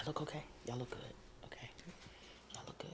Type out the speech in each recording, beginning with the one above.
Y'all look okay? Y'all look good. Okay. Y'all look good.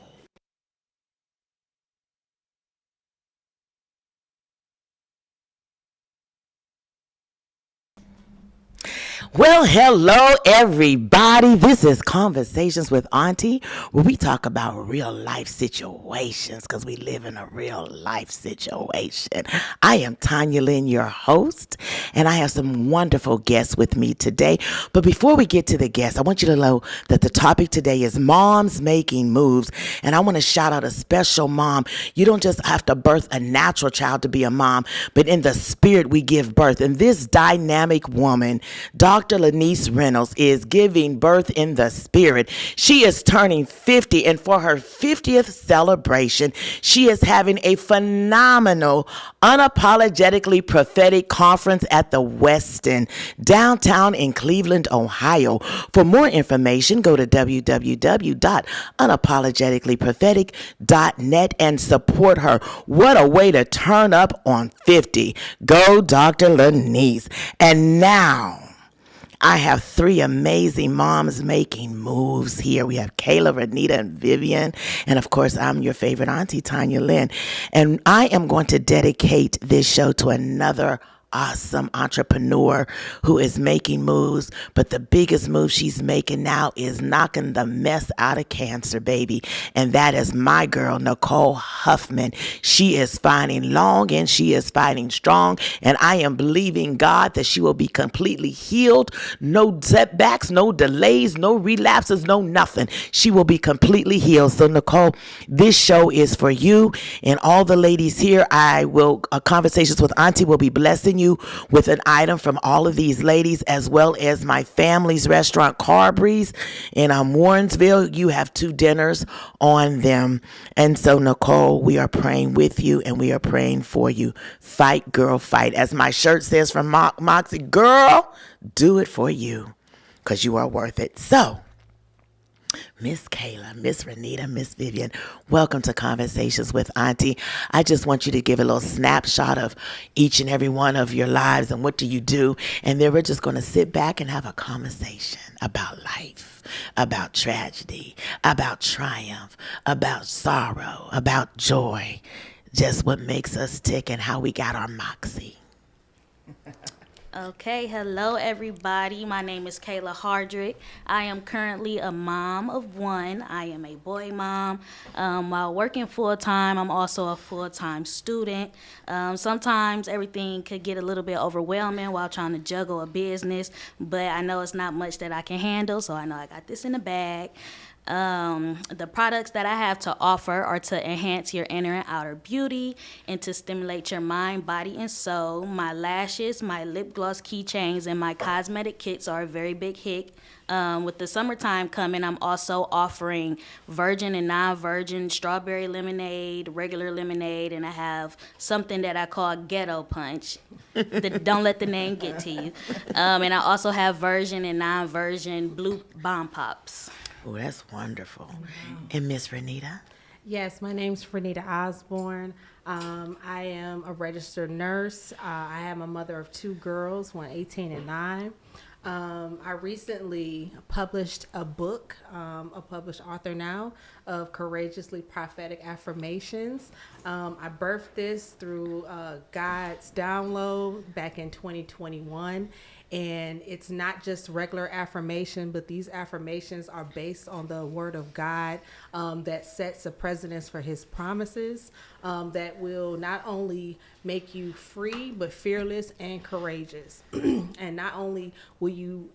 Well, hello, everybody. This is Conversations with Auntie, where we talk about real life situations because we live in a real life situation. I am Tanya Lynne, your host, and I have some wonderful guests with me today. But before we get to the guests, I want you to know that the topic today is moms making moves. And I want to shout out a special mom. You don't just have to birth a natural child to be a mom, but in the spirit we give birth. And this dynamic woman, Dr. Lanice Reynolds, is giving birth in the spirit. She is turning 50, and for her 50th celebration, she is having a phenomenal, unapologetically prophetic conference at the Westin, downtown in Cleveland, Ohio. For more information, go to www.unapologeticallyprophetic.net and support her. What a way to turn up on 50. Go, Dr. Lanice. And now, I have three amazing moms making moves here. We have Kayla, Renita, and Vivian. And of course, I'm your favorite auntie, Tanya Lynne. And I am going to dedicate this show to another awesome entrepreneur who is making moves, but the biggest move she's making now is knocking the mess out of cancer, baby. And that is my girl, Nicole Huffman. She is fighting long and she is fighting strong. And I am believing God that she will be completely healed. No setbacks, no delays, no relapses, no nothing. She will be completely healed. So, Nicole, this show is for you and all the ladies here. Conversations with Auntie will be blessing you with an item from all of these ladies, as well as my family's restaurant, Carberry's in Warrensville. You have two dinners on them. And so, Nicole, we are praying with you and we are praying for you. Fight, girl, fight. As my shirt says from Moxie, girl, do it for you because you are worth it. So, Miss Kayla, Miss Renita, Miss Vivian, welcome to Conversations with Auntie. I just want you to give a little snapshot of each and every one of your lives and what do you do. And then we're just going to sit back and have a conversation about life, about tragedy, about triumph, about sorrow, about joy, just what makes us tick and how we got our moxie. Okay, hello everybody. My name is Kayla Hardrick. I am currently a mom of one. I am a boy mom. While working full time, I'm also a full time student. Sometimes everything could get a little bit overwhelming while trying to juggle a business, but I know it's not much that I can handle, so I know I got this in the bag. The products that I have to offer are to enhance your inner and outer beauty and to stimulate your mind, body, and soul. My lashes, my lip gloss keychains, and my cosmetic kits are a very big hit. With the summertime coming, I'm also offering virgin and non-virgin strawberry lemonade, regular lemonade, and I have something that I call ghetto punch. Don't let the name get to you. And I also have virgin and non-virgin blue bomb pops. Oh, that's wonderful. And Miss Renita? Yes, my name's Renita Osborne. I am a registered nurse. I am a mother of two girls, one 18 and 9. I recently published a book, a published author now, of Courageously Prophetic Affirmations. I birthed this through God's download back in 2021. And it's not just regular affirmation, but these affirmations are based on the word of God that sets a precedence for his promises that will not only make you free, but fearless and courageous. And not only will you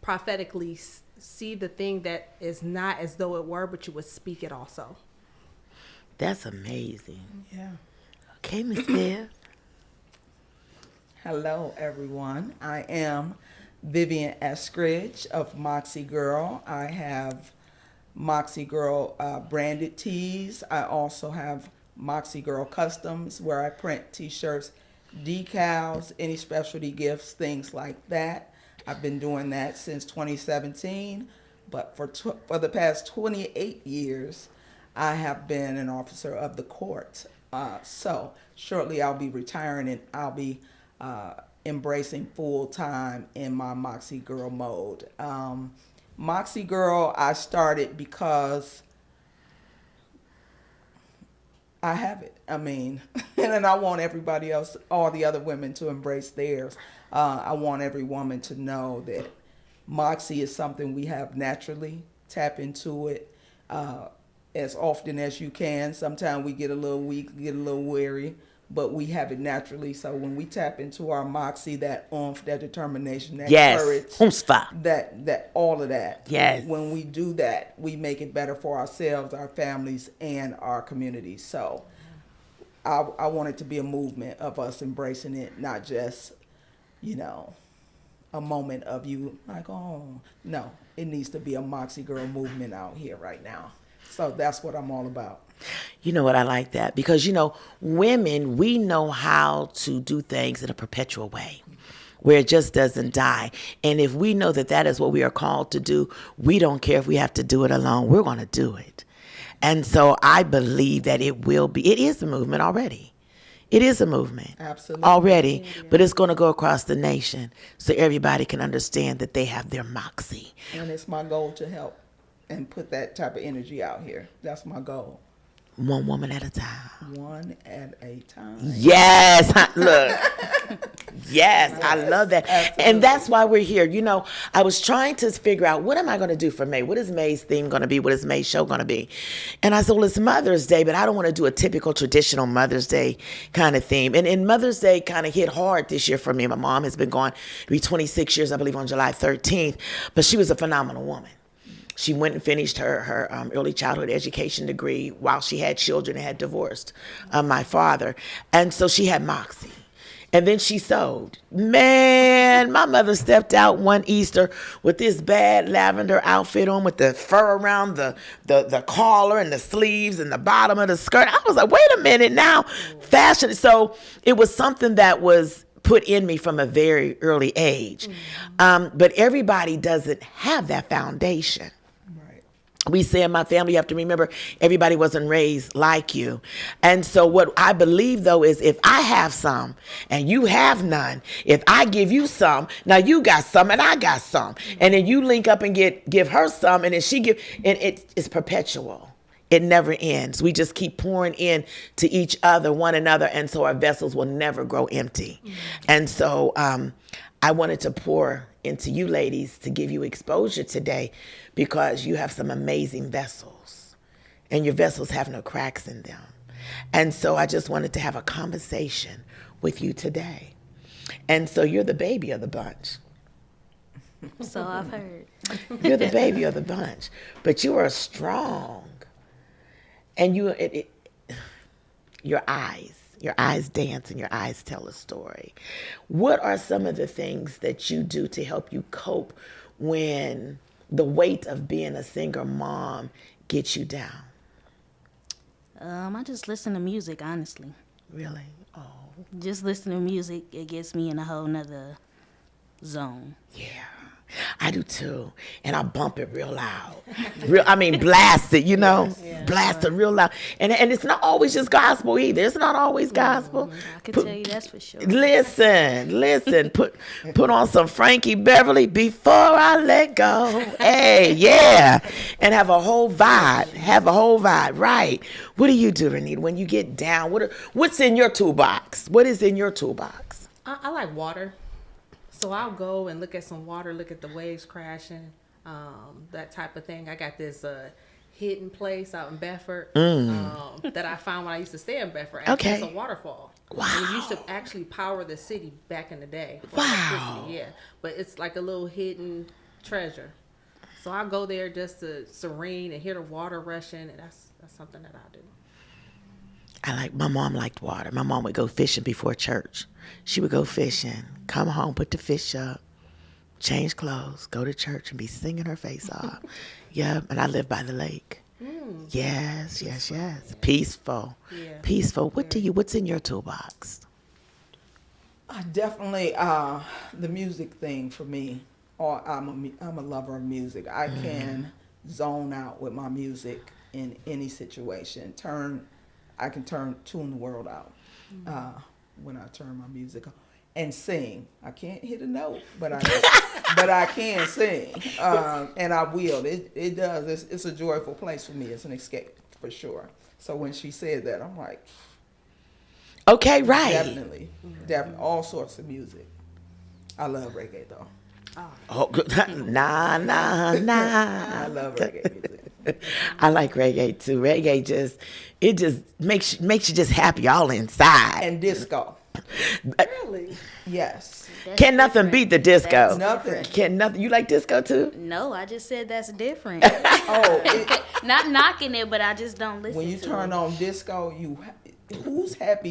prophetically see the thing that is not as though it were, but you would speak it also. That's amazing. Yeah. Okay, Miss Bev. Hello, everyone. I am Vivian Eskridge of Moxie Girl. I have Moxie Girl branded tees. I also have Moxie Girl Customs, where I print t-shirts, decals, any specialty gifts, things like that. I've been doing that since 2017, but for the past 28 years, I have been an officer of the court. So shortly I'll be retiring and I'll be embracing full time in my Moxie Girl mode. Moxie Girl, I started because I have it. I mean, and I want everybody else, all the other women, to embrace theirs. I want every woman to know that Moxie is something we have naturally. Tap into it as often as you can. Sometimes we get a little weak, get a little weary, but we have it naturally. So when we tap into our Moxie, that oomph, that determination, that Yes. courage, Humspa. that all of that. Yes. When we do that, we make it better for ourselves, our families, and our communities. So I want it to be a movement of us embracing it, not just, a moment of you like, oh, no. It needs to be a Moxie Girl movement out here right now. So that's what I'm all about. You know what, I like that because, women, we know how to do things in a perpetual way where it just doesn't die. And if we know that that is what we are called to do, we don't care if we have to do it alone. We're going to do it. And so I believe that it is a movement already. It is a movement. Absolutely. Already, but it's going to go across the nation so everybody can understand that they have their Moxie. And it's my goal to help and put that type of energy out here. That's my goal. One woman at a time. One at a time. Yes. Look. Yes, I love that. Absolutely. And that's why we're here. I was trying to figure out, what am I going to do for May? What is May's theme going to be? What is May's show going to be? And I said, well, it's Mother's Day, but I don't want to do a typical traditional Mother's Day kind of theme. And Mother's Day kind of hit hard this year for me. My mom has been gone to be 26 years, I believe, on July 13th. But she was a phenomenal woman. She went and finished her early childhood education degree while she had children and had divorced my father. And so she had Moxie. And then she sewed. Man, my mother stepped out one Easter with this bad lavender outfit on with the fur around the collar and the sleeves and the bottom of the skirt. I was like, wait a minute now. Fashion. So it was something that was put in me from a very early age. But everybody doesn't have that foundation. We say in my family, you have to remember, everybody wasn't raised like you. And so what I believe, though, is if I have some and you have none, if I give you some, now you got some and I got some. And then you link up and give her some, and then she give, and it's perpetual. It never ends. We just keep pouring in to each other, one another, and so our vessels will never grow empty. And so I wanted to pour into you ladies to give you exposure today because you have some amazing vessels and your vessels have no cracks in them. And so I just wanted to have a conversation with you today. And so you're the baby of the bunch. So I've heard. You're the baby of the bunch, but you are strong. And your eyes dance and your eyes tell a story. What are some of the things that you do to help you cope when the weight of being a single mom gets you down? I just listen to music, honestly. Really? Oh. Just listen to music, it gets me in a whole nother zone. Yeah. I do too. And I bump it real loud. Blast it, blast it real loud. And it's not always just gospel either. It's not always gospel. I can tell you that's for sure. Listen. Put on some Frankie Beverly before I let go. Hey, yeah. And have a whole vibe. Right. What do you do, Renita, when you get down? What's in your toolbox? What is in your toolbox? I like water. So I'll go and look at some water, look at the waves crashing, that type of thing. I got this hidden place out in Bedford that I found when I used to stay in Bedford. Okay. It's a waterfall. Wow. And it used to actually power the city back in the day. Wow. Electricity, yeah. But it's like a little hidden treasure. So I'll go there just to serene and hear the water rushing, and that's something that I do. My mom liked water. My mom would go fishing before church. She would go fishing, come home, put the fish up, change clothes, go to church, and be singing her face off. Yep, and I live by the lake. Yes. Peaceful. Yeah. Peaceful. What's in your toolbox? Definitely the music thing for me. I'm a lover of music. I can zone out with my music in any situation. I can tune the world out when I turn my music on. and sing. I can't hit a note, but I can sing, and I will. It does. It's a joyful place for me. It's an escape for sure. So when she said that, I'm like, Okay, right. definitely, all sorts of music. I love reggae though. Oh, good. Nah, nah, I nah. love reggae music. I like reggae too. Reggae just makes you just happy all inside. And disco. Really? Yes. That's Can nothing different. beat the disco? That's Nothing. different. Can nothing? You like disco too? No, I just said that's different. Oh, Not knocking it, but I just don't listen when you to turn it. on disco, who's sad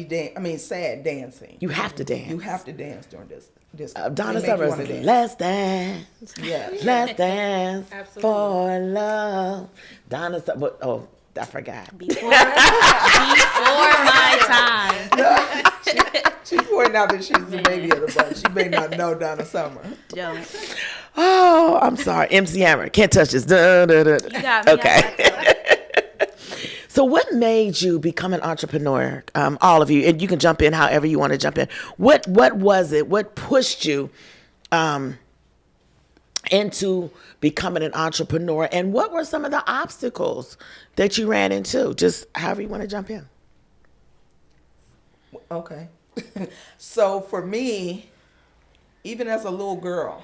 dancing? You have to dance. You have to dance during this disco. Donna It make you Summers, wanna dance. let's dance. Yes. Let's dance Absolutely. for love. Donna Summers. Oh, I forgot. Before my time. She's pointing out that she's the baby of the bunch. She may not know Donna Summer. Don't. Oh, I'm sorry. MC Hammer. Can't touch this. Duh, duh, duh. You got me. Okay. So what made you become an entrepreneur? All of you, and you can jump in however you want to jump in. What was it? What pushed you into becoming an entrepreneur? And what were some of the obstacles that you ran into? Just however you want to jump in. Okay. So for me, even as a little girl,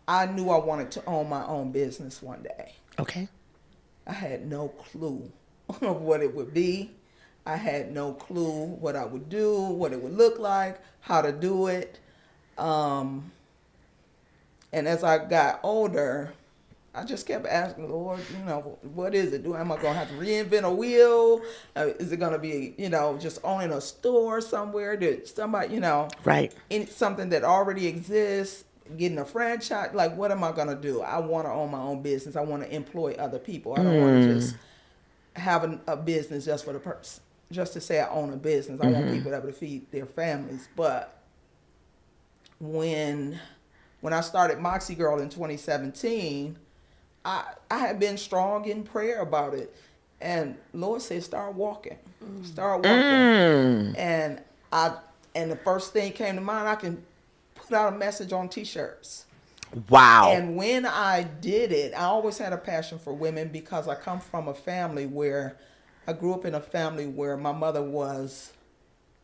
I knew I wanted to own my own business one day. Okay. I had no clue of what it would be. I had no clue what I would do, what it would look like, how to do it. And as I got older, I just kept asking, Lord, what is it? Am I going to have to reinvent a wheel? Is it going to be, just owning a store somewhere that somebody, Right. something that already exists, getting a franchise? Like, what am I going to do? I want to own my own business. I want to employ other people. I don't want to just have a business just for the purpose, just to say I own a business. I want people to be able to feed their families. But when I started Moxie Girl in 2017, I had been strong in prayer about it. And Lord said, start walking. Start walking. And the first thing came to mind, I can put out a message on T-shirts. Wow. And when I did it, I always had a passion for women because I come from a family where I grew up in a family where my mother was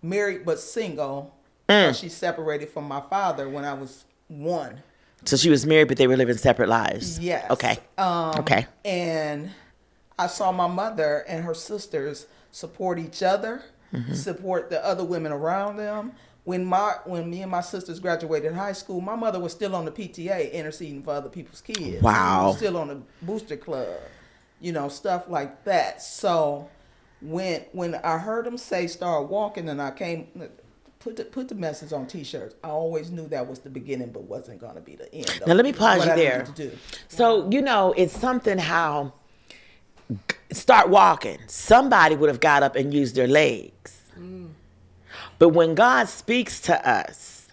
married but single. She separated from my father when I was 1. So she was married, but they were living separate lives. Yes. Okay. Okay. And I saw my mother and her sisters support each other, support the other women around them. When me and my sisters graduated high school, my mother was still on the PTA interceding for other people's kids. Wow. She was still on the booster club, stuff like that. So when I heard them say start walking, and I came put the message on T-shirts, I always knew that was the beginning, but wasn't going to be the end. Now let me pause what you I there. needed to do. So, it's something how start walking. Somebody would have got up and used their legs. But when God speaks to us,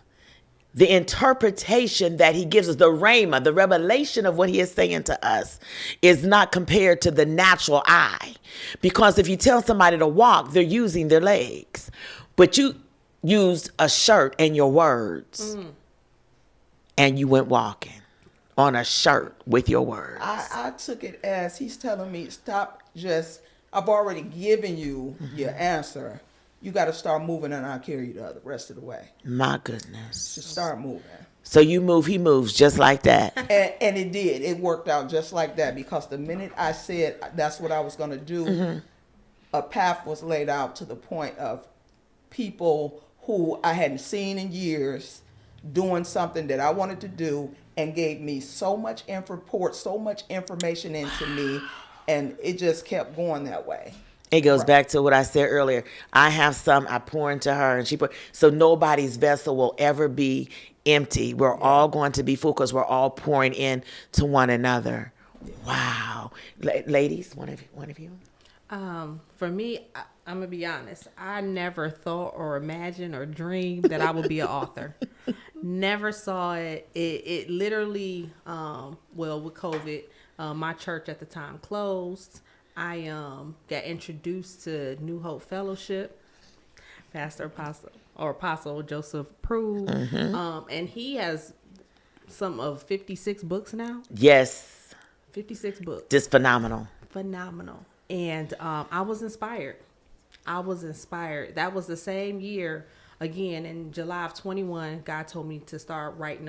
the interpretation that he gives us, the rhema, the revelation of what he is saying to us is not compared to the natural eye. Because if you tell somebody to walk, they're using their legs. But you used a shirt and your words. And you went walking on a shirt with your words. I took it as he's telling me, stop I've already given you your answer. You got to start moving, and I'll carry you the rest of the way. My goodness. Just start moving. So you move, he moves just like that. And it did. It worked out just like that, because the minute I said that's what I was going to do, a path was laid out to the point of people who I hadn't seen in years doing something that I wanted to do, and gave me so much so much information into me, and it just kept going that way. It goes back to what I said earlier. I have some, I pour into her, and she pour. So nobody's vessel will ever be empty. We're all going to be full because we're all pouring in to one another. Wow. Ladies, one of you? For me, I'm gonna be honest. I never thought or imagined or dreamed that I would be an author. Never saw it. It literally, with COVID, my church at the time closed. I got introduced to New Hope Fellowship, Pastor Apostle or Apostle Joseph Prue. And he has some of 56 books now. Yes. 56 books. Just phenomenal. Phenomenal. And I was inspired. That was the same year, again, in July of 21, God told me to start writing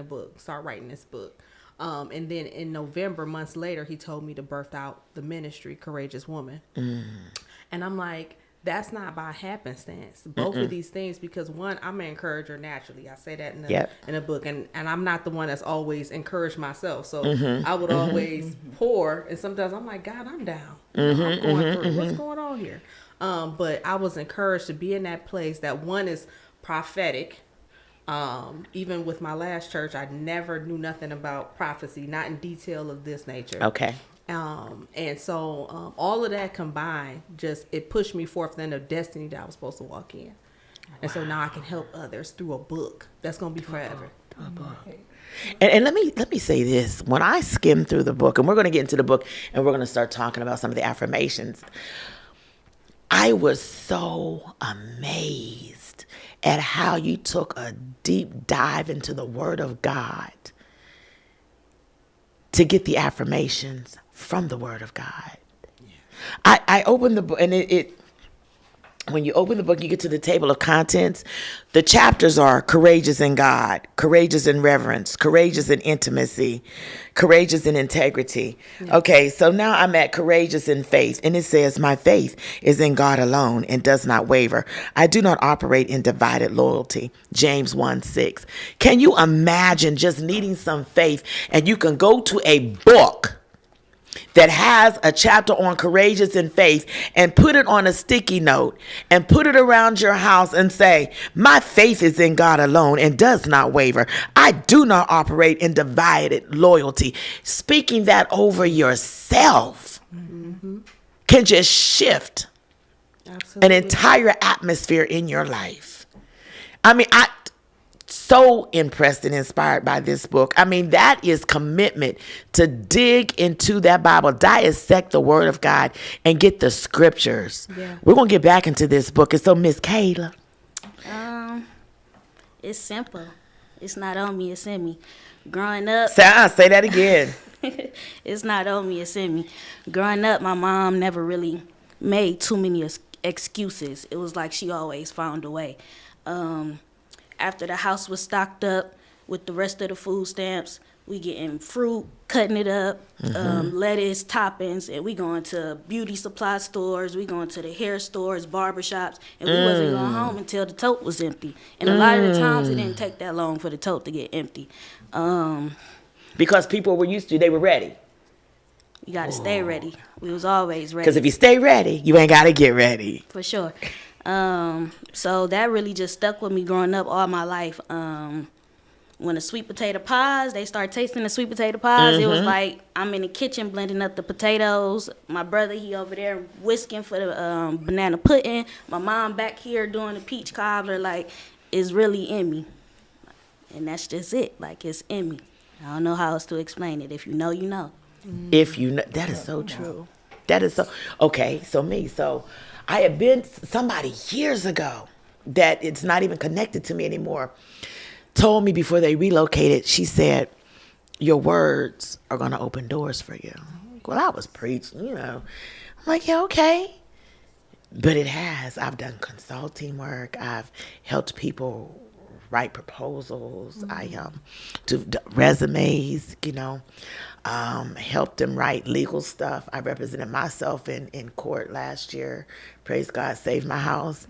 this book. And then in November, months later, he told me to birth out the ministry, Courageous Woman. And I'm like, that's not by happenstance. Both of these things, because one, I'm an encourager naturally. I say that in the book. And I'm not the one that's always encouraged myself. So I would always pour. And sometimes I'm like, God, I'm down. I'm going through. What's going on here? But I was encouraged to be in that place that one is prophetic. Even with my last church, I never knew nothing about prophecy, not in detail of this nature. Okay. And so all of that combined, it pushed me forth in the destiny that I was supposed to walk in. And so now I can help others through a book that's going to be forever. And let me say this. When I skimmed through the book, and we're going to get into the book, and we're going to start talking about some of the affirmations, I was so amazed at how you took a deep dive into the Word of God to get the affirmations from the Word of God. Yeah. I opened the book, and when you open the book, you get to the table of contents. The chapters are courageous in God, courageous in reverence, courageous in intimacy, courageous in integrity. Yeah. Okay, so now I'm at courageous in faith. And it says, my faith is in God alone and does not waver. I do not operate in divided loyalty. James 1:6. Can you imagine just needing some faith, and you can go to a book that has a chapter on courageous in faith and put it on a sticky note and put it around your house and say, my faith is in God alone and does not waver. I do not operate in divided loyalty. Speaking that over yourself can just shift an entire atmosphere in your life. I mean, so impressed and inspired by this book. I mean, that is commitment to dig into that Bible, dissect the Word of God, and get the scriptures. Yeah. We're going to get back into this book. And so, Miss Kayla. It's simple. It's not on me, it's in me. Growing up. Say that again. It's not on me, it's in me. Growing up, my mom never really made too many excuses. It was like she always found a way. After the house was stocked up with the rest of the food stamps, we getting fruit, cutting it up, lettuce, toppings, and we going to beauty supply stores, we going to the hair stores, barbershops, and we wasn't going home until the tote was empty. And a lot of the times it didn't take that long for the tote to get empty. Because people were used to, they were ready. You got to stay ready. We was always ready. Because if you stay ready, you ain't got to get ready. For sure. So that really just stuck with me growing up all my life. When the sweet potato pies, they start tasting the sweet potato pies, it was like I'm in the kitchen blending up the potatoes. My brother, he over there whisking for the banana pudding. My mom back here doing the peach cobbler. Like, it's really in me. And that's just it. Like, it's in me. I don't know how else to explain it. If you know, you know. If you know, that is so true. That is so, okay, so I had been somebody years ago that it's not even connected to me anymore, told me before they relocated, she said, your words are going to open doors for you. Well, I was preaching, I'm like, yeah, okay. But it has. I've done consulting work. I've helped people write proposals. I do resumes, helped them write legal stuff. I represented myself in court last year. Praise God, saved my house.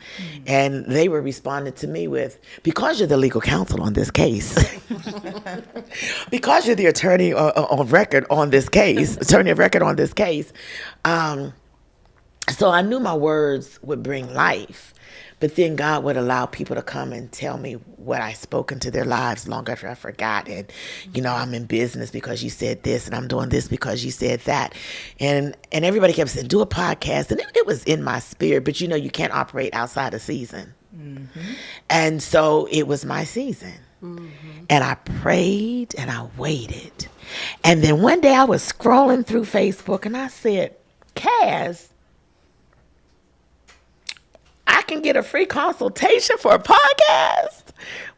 And they were responding to me with, because you're the legal counsel on this case, because you're the attorney on record on this case, so I knew my words would bring life. But then God would allow people to come and tell me what I spoke into their lives long after I forgot. And, I'm in business because you said this, and I'm doing this because you said that. And everybody kept saying, do a podcast. And it was in my spirit. But, you can't operate outside of season. And so it was my season. And I prayed and I waited. And then one day I was scrolling through Facebook and I said, Cass, I can get a free consultation for a podcast.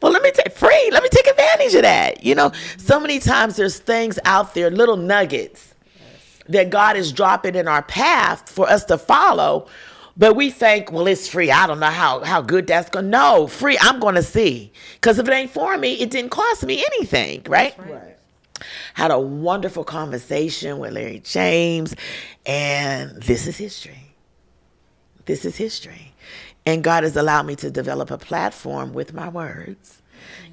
Well, let me take advantage of that. You know, so many times there's things out there, little nuggets that God is dropping in our path for us to follow. But we think, well, it's free. I don't know how good that's going to. No, free. I'm going to see. Because if it ain't for me, it didn't cost me anything, right? Right. Had a wonderful conversation with Larry James. And this is history. This is history. And God has allowed me to develop a platform with my words,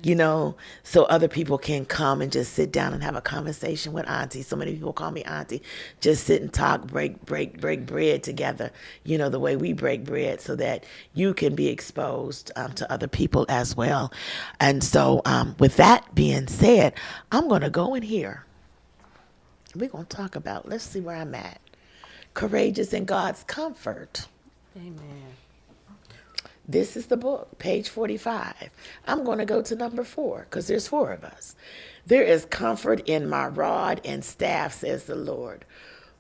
you know, so other people can come and just sit down and have a conversation with Auntie. So many people call me Auntie. Just sit and talk, break bread together, you know, the way we break bread, so that you can be exposed to other people as well. And so with that being said, I'm going to go in here. We're going to talk about, let's see where I'm at. Courageous in God's comfort. Amen. This is the book, page 45. I'm going to go to number 4 because there's 4 of us. There is comfort in my rod and staff, says the Lord.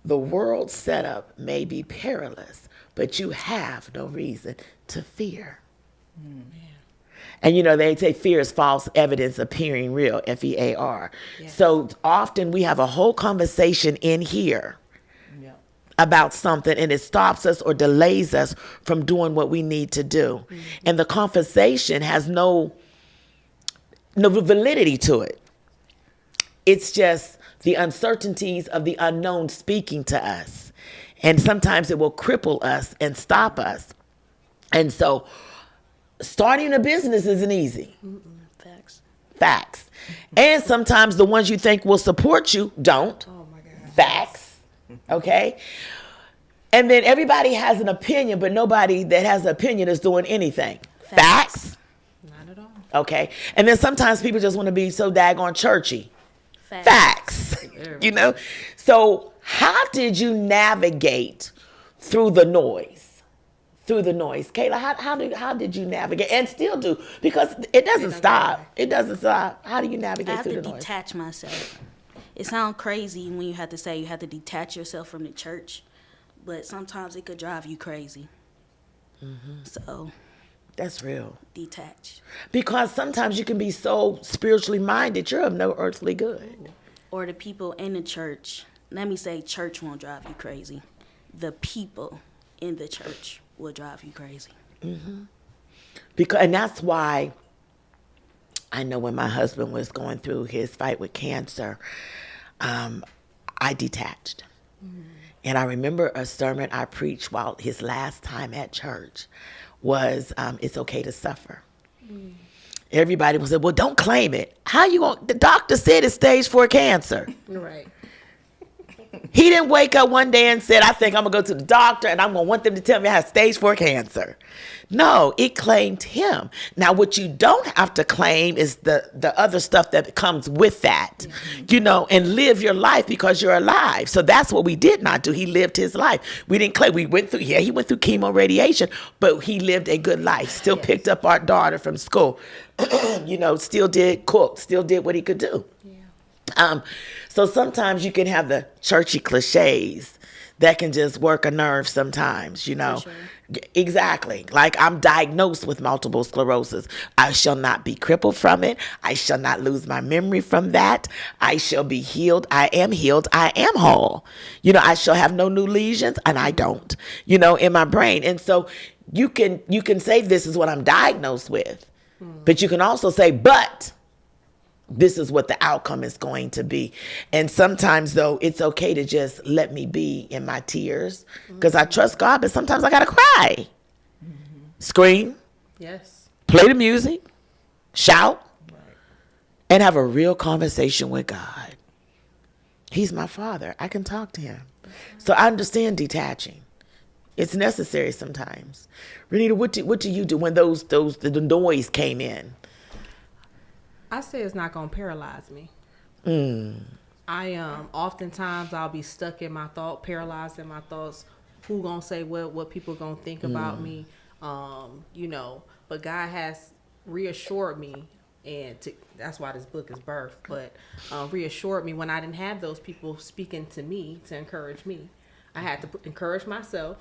The world's setup may be perilous, but you have no reason to fear. And, you know, they say fear is false evidence appearing real, FEAR. Yes. So often we have a whole conversation in here about something, and it stops us or delays us from doing what we need to do. And the conversation has no validity to it. It's just the uncertainties of the unknown speaking to us. And sometimes it will cripple us and stop us. And so starting a business isn't easy. Facts. And sometimes the ones you think will support you don't. Oh my God. Facts. Okay. And then everybody has an opinion, but nobody that has an opinion is doing anything. Facts. Not at all. Okay. And then sometimes people just want to be so daggone churchy. Facts. You know? So how did you navigate through the noise? Kayla, how did you navigate, and still do? Because it doesn't stop. It doesn't stop. How do you navigate through the noise? I have to detach myself. It sounds crazy when you have to say you have to detach yourself from the church, but sometimes it could drive you crazy. So that's real. Detach. Because sometimes you can be so spiritually minded, you're of no earthly good. Or the people in the church. Let me say church won't drive you crazy. The people in the church will drive you crazy. And that's why I know when my husband was going through his fight with cancer, I detached. And I remember a sermon I preached while his last time at church was, it's okay to suffer. Everybody was saying, well, don't claim it. How you going? The doctor said it's stage 4 cancer. Right. He didn't wake up one day and said, I think I'm going to go to the doctor and I'm going to want them to tell me I have stage 4 cancer. No, it claimed him. Now, what you don't have to claim is the other stuff that comes with that, you know, and live your life because you're alive. So that's what we did not do. He lived his life. We didn't claim. We went through, he went through chemo radiation, but he lived a good life. Still picked up our daughter from school, you know, still did cook, still did what he could do. So sometimes you can have the churchy cliches that can just work a nerve sometimes, you know. For sure. Exactly. Like, I'm diagnosed with multiple sclerosis. I shall not be crippled from it. I shall not lose my memory from that. I shall be healed. I am healed. I am whole. You know, I shall have no new lesions, and I don't, you know, in my brain. And so you can say this is what I'm diagnosed with, but you can also say, but this is what the outcome is going to be. And sometimes, though, it's okay to just let me be in my tears because I trust God, but sometimes I got to cry. Scream. Yes. Play the music. Shout. And have a real conversation with God. He's my father. I can talk to him. So I understand detaching. It's necessary sometimes. Renita, what do you do when the noise came in? I say it's not going to paralyze me. I oftentimes I'll be stuck in my thought, paralyzed in my thoughts. Who gonna say what people gonna think about me? You know. But God has reassured me, and that's why this book is birthed. But reassured me when I didn't have those people speaking to me to encourage me. I had to encourage myself,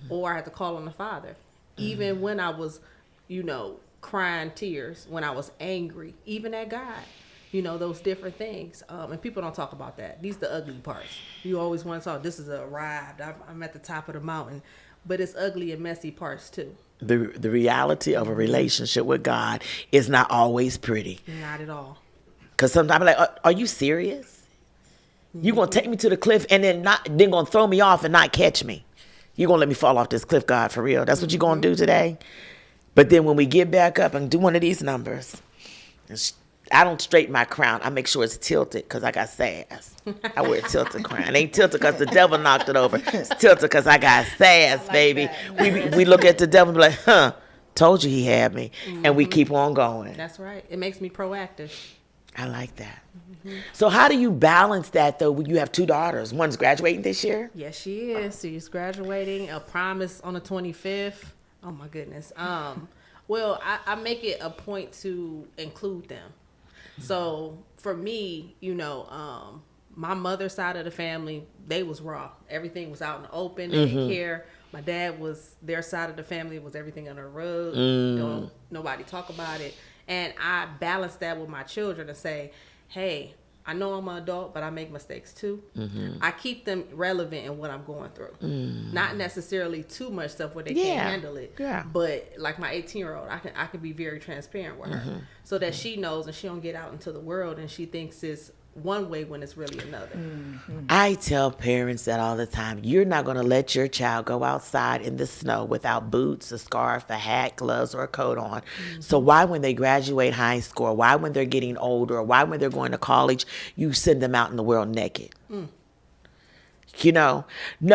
or I had to call on the Father. even when I was, crying tears, when I was angry, even at God. Those different things. And people don't talk about that. These are the ugly parts. You always want to talk, this is arrived. I'm at the top of the mountain. But it's ugly and messy parts too. The reality of a relationship with God is not always pretty. Not at all. Because sometimes I'm like, are you serious? You going to take me to the cliff and then going to throw me off and not catch me? You going to let me fall off this cliff, God, for real? That's what you going to do today? But then when we get back up and do one of these numbers, I don't straighten my crown. I make sure it's tilted because I got sass. I wear a tilted crown. It ain't tilted because the devil knocked it over. It's tilted because I got sass, baby. We look at the devil and be like, told you he had me. And we keep on going. That's right. It makes me proactive. I like that. So how do you balance that, though, when you have 2 daughters? One's graduating this year? Yes, she is. She's graduating. A promise on the 25th. Oh, my goodness. Well, I make it a point to include them. So for me, my mother's side of the family, they was raw. Everything was out in the open. They didn't care. My dad was, their side of the family was everything under the rug. Nobody talk about it. And I balance that with my children to say, hey, I know I'm an adult, but I make mistakes too. I keep them relevant in what I'm going through. Not necessarily too much stuff where they can't handle it. Yeah. But like my 18-year-old, I can be very transparent with her so that she knows and she don't get out into the world and she thinks it's one way when it's really another. I tell parents that all the time. You're not going to let your child go outside in the snow without boots, a scarf, a hat, gloves, or a coat on. So why when they graduate high school, why when they're getting older, or why when they're going to college, you send them out in the world naked? No,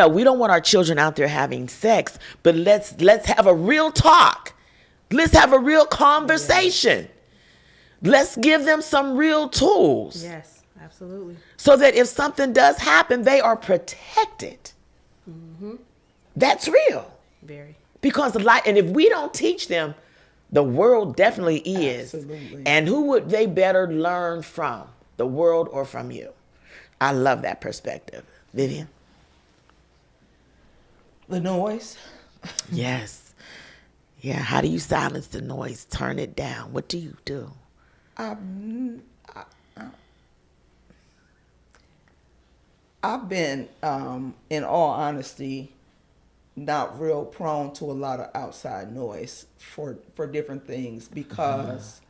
we don't want our children out there having sex, but let's have a real talk. Let's have a real conversation. Let's give them some real tools. Yes. Absolutely. So that if something does happen, they are protected. That's real. Very. Because and if we don't teach them, the world definitely is. Absolutely. And who would they better learn from? The world or from you? I love that perspective. Vivian? The noise. Yes. Yeah. How do you silence the noise? Turn it down. What do you do? I've been, in all honesty, not real prone to a lot of outside noise for different things because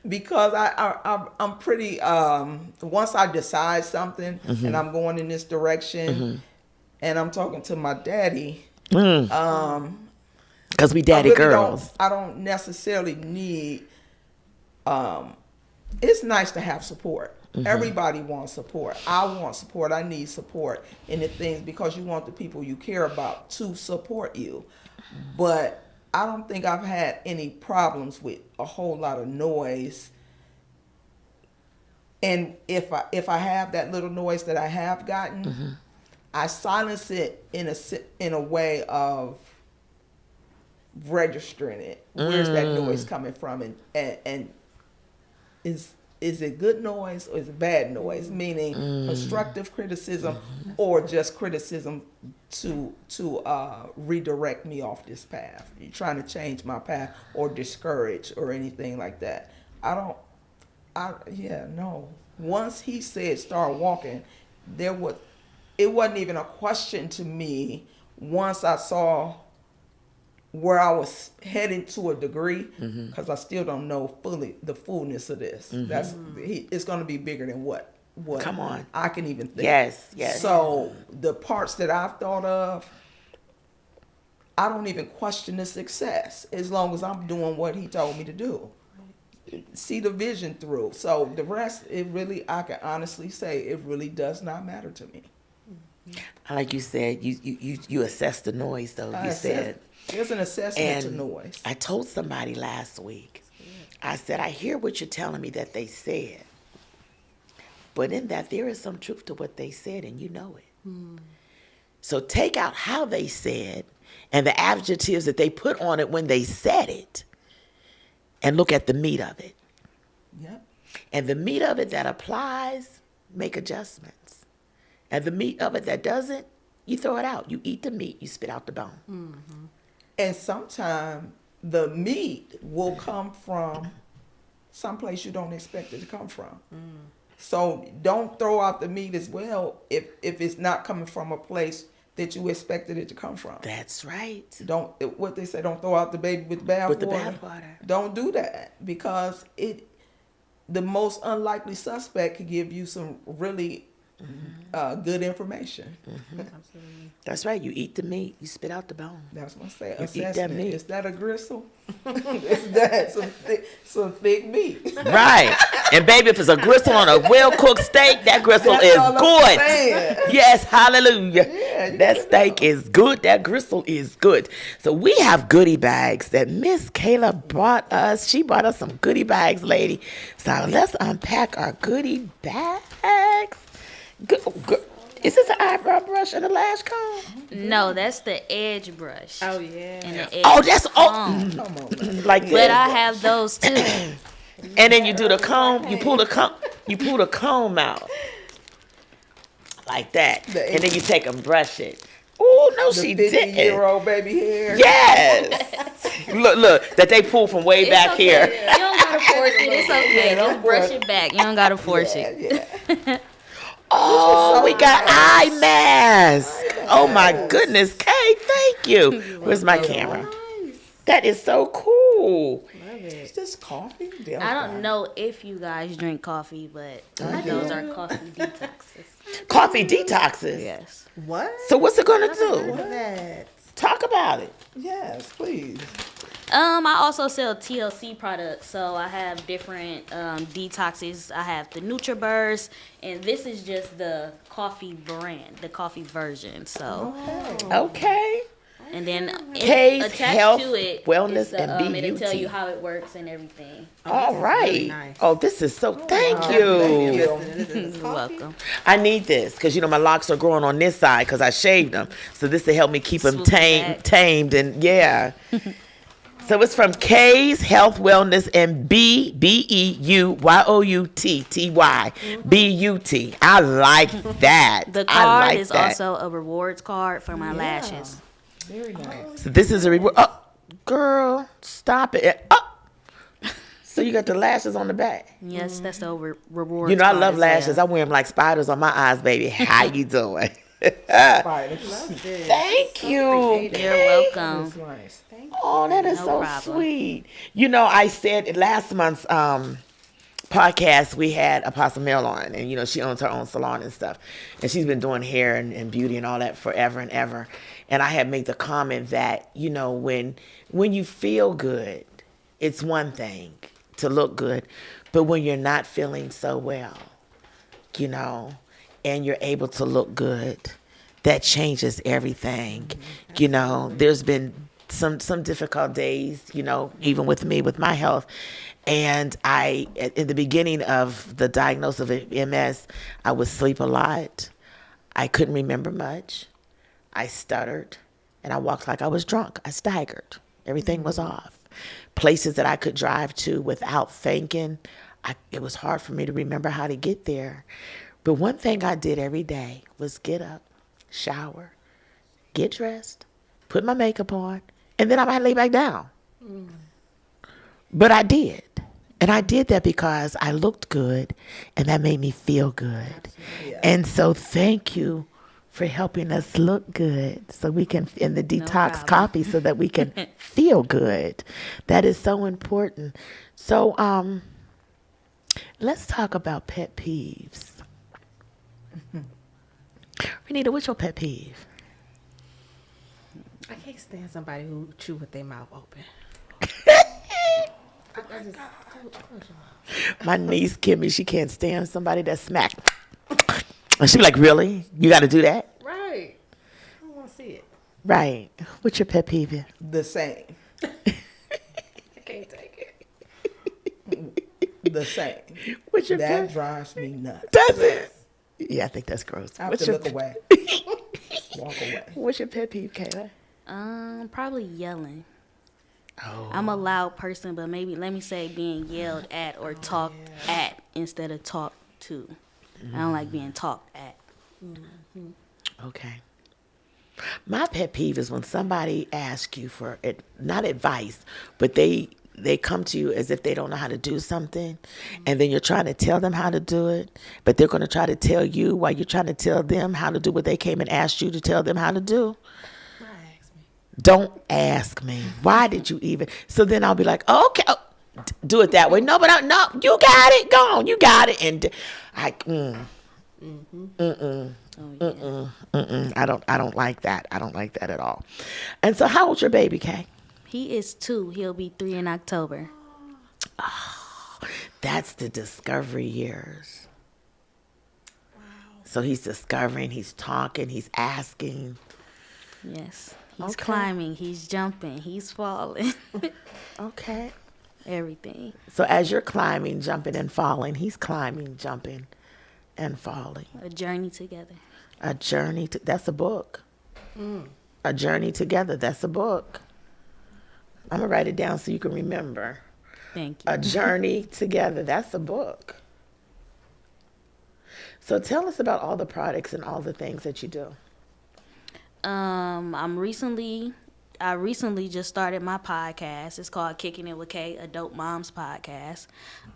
because I'm pretty once I decide something and I'm going in this direction and I'm talking to my daddy, because we daddy girls. I don't necessarily need. It's nice to have support. Everybody wants support. I want support. I need support in the things because you want the people you care about to support you. But I don't think I've had any problems with a whole lot of noise. And if I have that little noise that I have gotten, I silence it in a way of registering it. Where's that noise coming from? And is it good noise or is it bad noise? Meaning constructive criticism or just criticism to redirect me off this path. You're trying to change my path or discourage or anything like that. No. Once he said start walking, it wasn't even a question to me once I saw where I was heading to a degree, because I still don't know fully the fullness of this. It's going to be bigger than what Come on. I can even think. Yes. So the parts that I've thought of, I don't even question the success as long as I'm doing what he told me to do. See the vision through. So the rest, I can honestly say, it really does not matter to me. Like you said, you assess the noise, though. There's an assessment to noise. I told somebody last week, I said, I hear what you're telling me that they said. But in that, there is some truth to what they said, and you know it. So take out how they said and the adjectives that they put on it when they said it, and look at the meat of it. Yep. And the meat of it that applies, make adjustments. And the meat of it that doesn't, you throw it out. You eat the meat, you spit out the bone. And sometimes the meat will come from someplace you don't expect it to come from. So don't throw out the meat as well if it's not coming from a place that you expected it to come from. That's right. Don't what they say. Don't throw out the baby with the bathwater. With the bathwater. Don't do that because the most unlikely suspect could give you some really good information. Absolutely. That's right. You eat the meat, you spit out the bone. That's what I say. You eat that Assessment. meat. Is that a gristle? Is that some thick meat? Right. And baby, if it's a gristle on a well-cooked steak, that gristle That's is all I'm good. saying. Yes, hallelujah. Yeah, you That never steak is good. That gristle is good. So we have goodie bags that Miss Kayla brought us. She brought us some goodie bags, lady. So let's unpack our goodie bags. Good. Is this an eyebrow brush and a lash comb? No, that's the edge brush. Oh yeah. And the edge Oh, that's comb. Come on, man. like But this. I have those too. And then you do the comb. You pull the comb out like that, and then you take and brush it. Oh no, The she didn't. 50-year-old baby hair. Yes. look, that they pulled from way back okay. here. You don't gotta force it. It's okay. Yeah, don't Just brush force it back. You don't gotta force it. Yeah. Oh, we got eye mask. Oh my goodness, Kay, thank you. Where's my camera? That is so cool. Is this coffee? I don't know if you guys drink coffee, but those are coffee detoxes. Coffee detoxes. Yes. What? So what's it gonna do? That. Talk about it. Yes, please. I also sell TLC products, so I have different detoxes. I have the NutriBurst, and this is just the coffee brand, the coffee version. So, Okay. and then Kay's attached Health, to it, Wellness, is the, and it'll tell BUT. you how it works and everything. All right. really nice. Oh, this is so. Thank Thank you. you. You're welcome. I need this because my locks are growing on this side because I shaved them. So this will help me keep them Swoop back. tamed and yeah. So it's from Kay's Health, Wellness, and BEUYOUTTY. BUT. I like that. The I card like is that. also a rewards card for my lashes. Very nice. So this is a reward. Oh, girl, stop it. Oh. So you got the lashes on the back. Yes, that's the rewards. You know, I card love as lashes. I well. wear them like spiders on my eyes, baby. How you doing? Right. Thank you. You're welcome. That's nice. Oh, that is No so problem. sweet. I said last month's podcast, we had Apostle Mel on, and she owns her own salon and stuff. And she's been doing hair and beauty and all that forever and ever. And I had made the comment that, when you feel good, it's one thing to look good. But when you're not feeling so well, and you're able to look good, that changes everything. There's been some difficult days, even with me, with my health. And in the beginning of the diagnosis of MS, I would sleep a lot. I couldn't remember much. I stuttered, and I walked like I was drunk. I staggered. Everything was off. Places that I could drive to without thinking, it was hard for me to remember how to get there. But one thing I did every day was get up, shower, get dressed, put my makeup on, and then I might lay back down. But I did. And I did that because I looked good, and that made me feel good. Yeah. And so thank you for helping us look good so we can, in the detox problem. coffee, so that we can feel good. That is so important. So let's talk about pet peeves. Renita, what's your pet peeve? I can't stand somebody who chew with their mouth open. I just close your mouth. My niece, Kimmy, she can't stand somebody that smack. And she be like, really? You got to do that? Right. I don't want to see it. Right. What's your pet peeve? Is? The same. I can't take it. The same. What's your That pet? drives me nuts. Does it? Yeah, I think that's gross. I have What's to your, look away. Walk away. what's your pet peeve, Kayla? Probably yelling. Oh. I'm a loud person, but maybe let me say being yelled at or talked at instead of talked to. I don't like being talked at. Okay. My pet peeve is when somebody asks you for it, not advice, but they come to you as if they don't know how to do something, and then you're trying to tell them how to do it, but they're going to try to tell you while you're trying to tell them how to do what they came and asked you to tell them how to do. Don't ask me. Why did you even? So then I'll be like, okay, do it that way. No, but no, you got it. Go on, you got it. And I, I don't like that. I don't like that at all. And so, how old's your baby, Kay? He is 2. He'll be 3 in October. That's the discovery years. Wow. So he's discovering, he's talking, he's asking. Yes. He's climbing, he's jumping, he's falling. Okay. Everything. So as you're climbing, jumping, and falling, he's climbing, jumping, and falling. A journey together. A journey, that's a book. A journey together, that's a book. I'm going to write it down so you can remember. Thank you. A journey together, that's a book. So tell us about all the products and all the things that you do. I recently just started my podcast. It's called Kicking It with Kay, a Dope Moms podcast.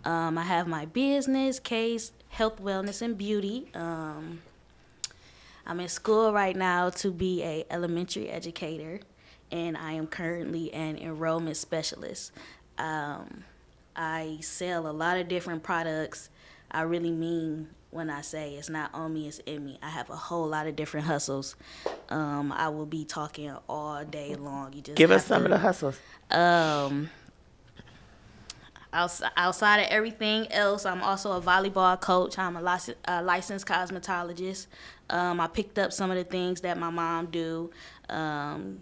I have my business, Kay's Health, Wellness, and Beauty. I'm in school right now to be a elementary educator, and I am currently an enrollment specialist. I sell a lot of different products. I really mean when I say it's not on me, it's in me. I have a whole lot of different hustles. I will be talking all day long. You just give us some of the hustles. Outside of everything else, I'm also a volleyball coach. I'm a licensed cosmetologist. I picked up some of the things that my mom do.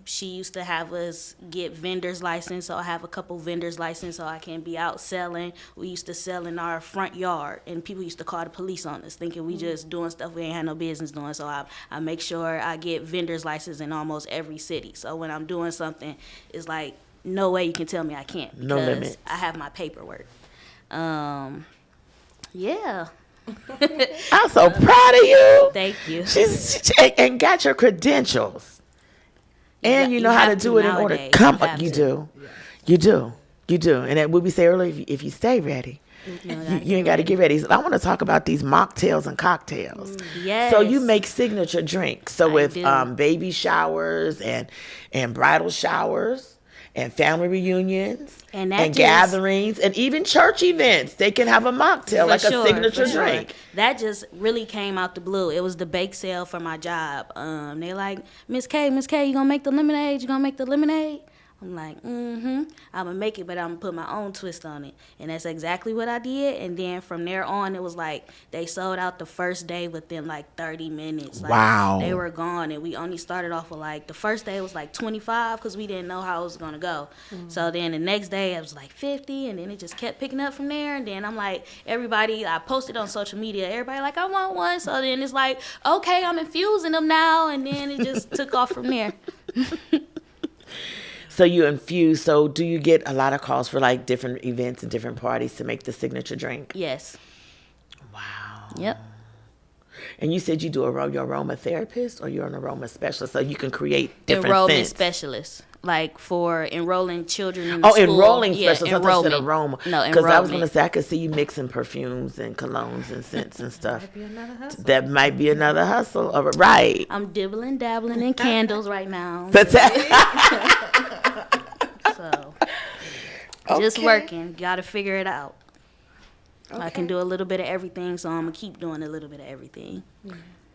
She used to have us get vendors license, so I have a couple vendors license so I can be out selling. We used to sell in our front yard, and people used to call the police on us thinking we just doing stuff we ain't had no business doing. So I make sure I get vendors license in almost every city. So when I'm doing something, it's like, no way you can tell me I can't, because no limit. I have my paperwork. Yeah. I'm so proud of you. Thank you. She's and got your credentials. And you know how to do it in order. Come on, you do. You do. And then what we say earlier, if you stay ready, you ain't got to get ready. So I want to talk about these mocktails and cocktails. Yes. So you make signature drinks. So with baby showers and bridal showers and family reunions and gatherings and even church events, they can have a mocktail, like a signature drink. That just really came out the blue. It was the bake sale for my job. They like, Miss K, you gonna make the lemonade? You gonna make the lemonade? I'm like, I'm gonna make it, but I'm gonna put my own twist on it. And that's exactly what I did. And then from there on, it was like they sold out the first day within like 30 minutes. Like, wow. They were gone, and we only started off with like, the first day was like 25 because we didn't know how it was gonna go. So then the next day it was like 50, and then it just kept picking up from there. And then I'm like, I posted on social media, everybody like, I want one. So then it's like, okay, I'm infusing them now. And then it just took off from there. So you infuse. So do you get a lot of calls for like different events and different parties to make the signature drink? Yes. Wow. Yep. And you said you do you're an aromatherapist or you're an aroma specialist, so you can create different enrollment scents. Specialist, like for enrolling children in school. Enrolling yeah, specialist. I thought you said aroma. No, because I was enrollment. going to say I could see you mixing perfumes and colognes and scents and stuff. Might be another hustle. That might be another hustle. Right. I'm dibbling, dabbling in candles right now. So just working. Got to figure it out. Okay. I can do a little bit of everything, so I'm going to keep doing a little bit of everything.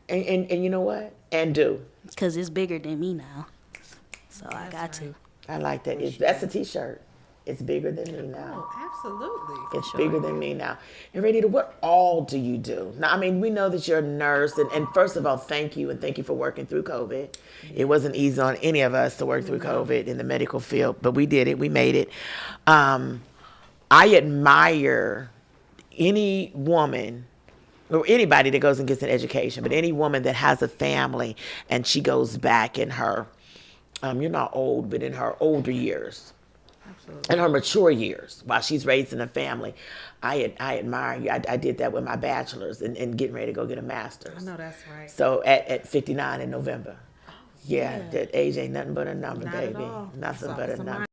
And you know what? And do. Because it's bigger than me now. So I got to. I like that. That's a t-shirt. It's bigger than me now. Oh, absolutely. It's bigger than me now. And Renita, what all do you do? Now, I mean, we know that you're a nurse. And first of all, thank you. And thank you for working through COVID. It wasn't easy on any of us to work through COVID in the medical field. But we did it. We made it. I admire any woman or anybody that goes and gets an education, but any woman that has a family and she goes back in her, you're not old, but in her older years, Absolutely. in her mature years while she's raising a family. I admire you. I did that with my bachelor's and getting ready to go get a master's. I know that's right. So at 59 in November. Yeah, yeah. that age ain't nothing but a number, Not at baby. all. Nothing So- but a so number.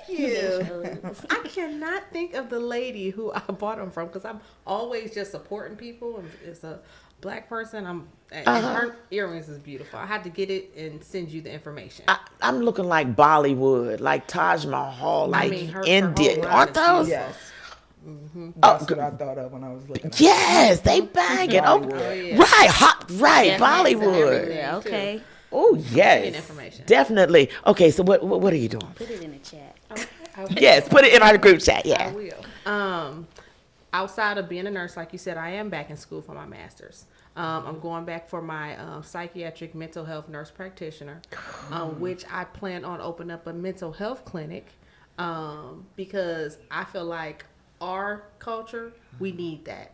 Thank you. I cannot think of the lady who I bought them from because I'm always just supporting people. And it's a black person. And her earrings is beautiful. I had to get it and send you the information. I'm looking like Bollywood, like Taj Mahal, like her India. whole line Aren't is those? Yes. Mm-hmm. That's what I thought of when I was looking at Yes, they banging. Oh, Bollywood. yeah. right, hot, right, Yeah, Bollywood. everything. Yeah, okay. Oh Send yes, information. definitely. Okay, so what are you doing? Put it in the chat. Yes, put it in our group chat. I Yeah. will. Outside of being a nurse, like you said, I am back in school for my master's. I'm going back for my psychiatric mental health nurse practitioner, which I plan on opening up a mental health clinic because I feel like our culture, we need that.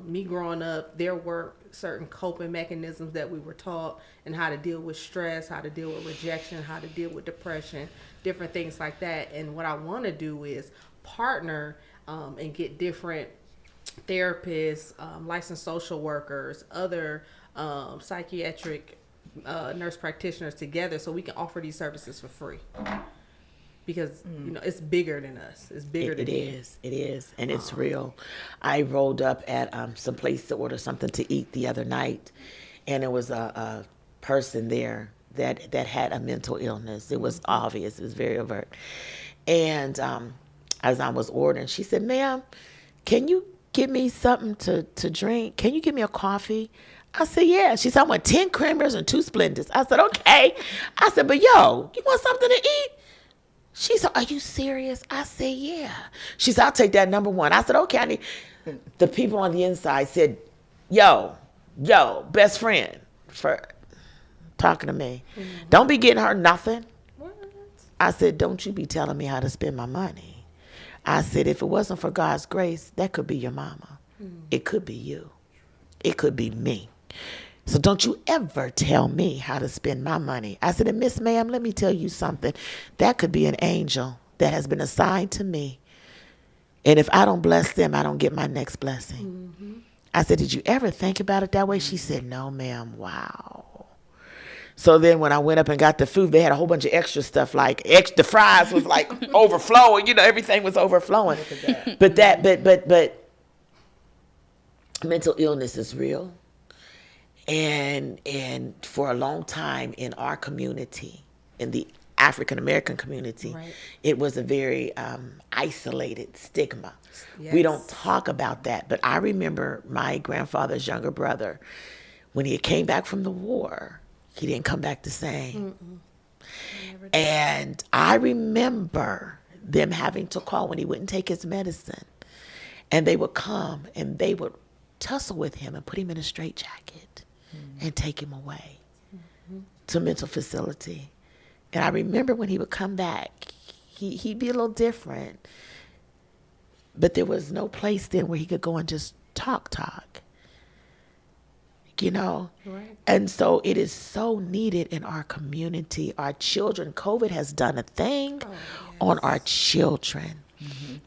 Me growing up, there were certain coping mechanisms that we were taught and how to deal with stress, how to deal with rejection, how to deal with depression, different things like that. And what I want to do is partner and get different therapists, licensed social workers, other psychiatric nurse practitioners together so we can offer these services for free. Because it's bigger than us. It's bigger than It is, and it's real. I rolled up at some place to order something to eat the other night, and there was a person there that had a mental illness. It was obvious. It was very overt. And as I was ordering, she said, "Ma'am, can you give me something to drink? Can you give me a coffee?" I said, "Yeah." She said, "I want 10 creamers and 2 Splendas." I said, "Okay." I said, "But yo, you want something to eat?" She said, "Are you serious?" I said, "Yeah." She said, "I'll take that number 1." I said, "Okay." I need. The people on the inside said, yo, best friend for talking to me. Don't be getting her nothing. What? I said, "Don't you be telling me how to spend my money." I said, "If it wasn't for God's grace, that could be your mama. It could be you. It could be me. So don't you ever tell me how to spend my money." I said, "And Miss Ma'am, let me tell you something. That could be an angel that has been assigned to me. And if I don't bless them, I don't get my next blessing." I said, "Did you ever think about it that way?" She said, "No, ma'am." Wow. So then when I went up and got the food, they had a whole bunch of extra stuff, like extra fries was like overflowing. Everything was overflowing. But mental illness is real. And for a long time in our community, in the African American community, Right. it was a very isolated stigma. Yes. We don't talk about that. But I remember my grandfather's younger brother, when he came back from the war, he didn't come back the same. And I remember them having to call when he wouldn't take his medicine. And they would come and they would tussle with him and put him in a straitjacket and take him away to a mental facility. And I remember when he would come back, he'd be a little different. But there was no place then where he could go and just talk. Right. And so it is so needed in our community. Our children, COVID has done a thing on our children.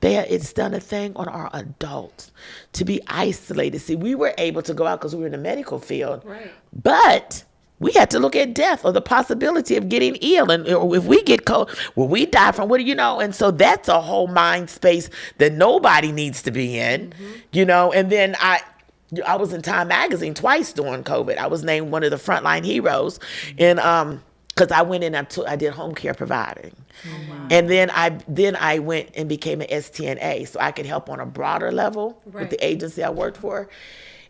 It's done a thing on our adults to be isolated. See, we were able to go out because we were in the medical field, Right. but we had to look at death or the possibility of getting ill. And if we get cold, will we die from And so that's a whole mind space that nobody needs to be in, And then I was in Time Magazine twice during COVID. I was named one of the frontline heroes, and because I went in, I did home care providing, and then I went and became an STNA, so I could help on a broader level with the agency I worked for,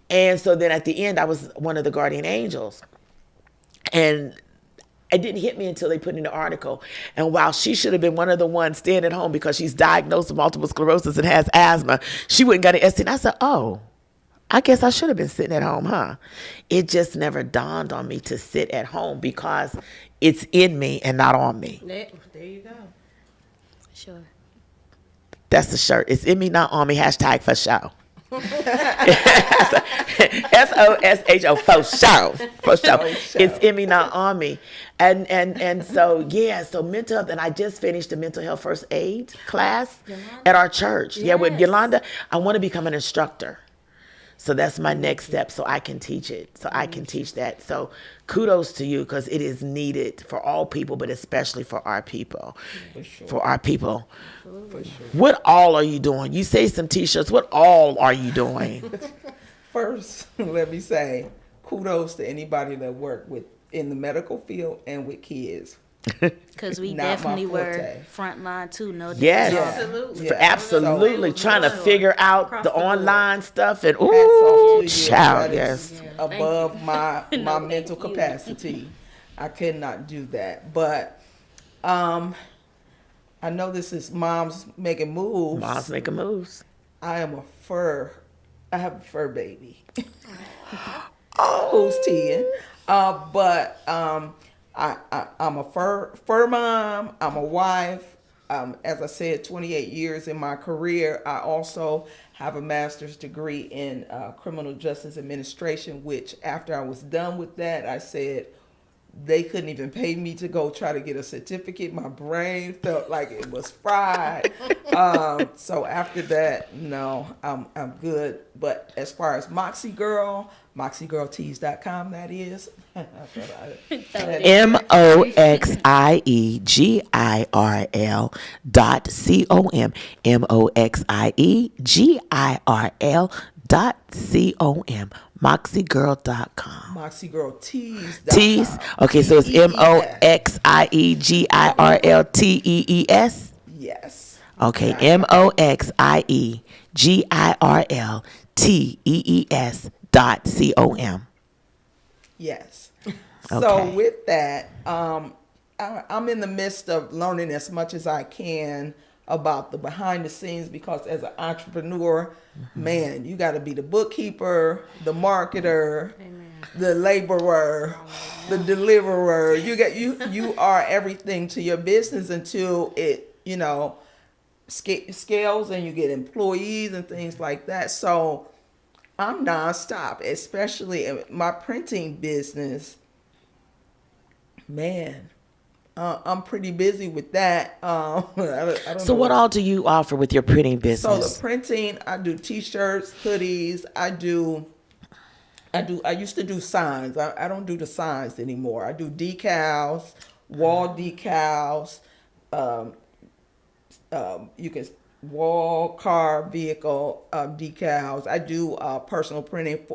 and so then at the end I was one of the guardian angels, and it didn't hit me until they put in the article. And while she should have been one of the ones staying at home because she's diagnosed with multiple sclerosis and has asthma, she went and got an STNA. I said, "Oh, I guess I should have been sitting at home, huh?" It just never dawned on me to sit at home because it's in me and not on me. There you go. Sure. That's the shirt. It's in me, not on me. # for show. SOSHO for sure. For sure. For sure. It's Emmy, not Army. And so yeah, so mental health, and I just finished the mental health first aid class at our church. Yeah, with Yes. Yolanda. I want to become an instructor. So that's my next step, so I can teach it. So I can teach that. So kudos to you, because it is needed for all people, but especially for our people. For sure. For our people. For sure. What all are you doing? You say some t-shirts. What all are you doing? First, let me say kudos to anybody that work with in the medical field and with kids. Because we Not my definitely were forte. frontline too, no doubt. Yes. Absolutely. Yeah. Absolutely. So- Trying to figure out Across the the board. online stuff, and Hats off ooh, to you. child, That yes. is above my No, mental thank you. capacity. I could not do that. But I know this is Moms Making Moves. Moms making moves. I have a fur baby. Who's 10. But I'm a fur mom. I'm a wife. As I said, 28 years in my career. I also have a master's degree in criminal justice administration, which after I was done with that, I said, they couldn't even pay me to go try to get a certificate. My brain felt like it was fried. So after that, no, I'm good. But as far as Moxie Girl, MoxieGirlTees.com, that is. MoxieGirl.com. MoxieGirl.com. MoxieGirl.com. MoxieGirlTees.com. Tees. Okay, so it's MoxieGirlTees. Yes. Okay, MoxieGirlTees.com. Yes. Okay. So with that, I'm in the midst of learning as much as I can about the behind the scenes, because as an entrepreneur, man, you got to be the bookkeeper, the marketer, the laborer, the deliverer. You are everything to your business until it, scales and you get employees and things like that. So I'm nonstop, especially in my printing business. Man, I'm pretty busy with that. I don't So know what all do you offer with your printing So business? the printing, I do T-shirts, hoodies. I used to do signs. I don't do the signs anymore. I do decals, wall decals. You can wall, car, vehicle decals. I do personal printing.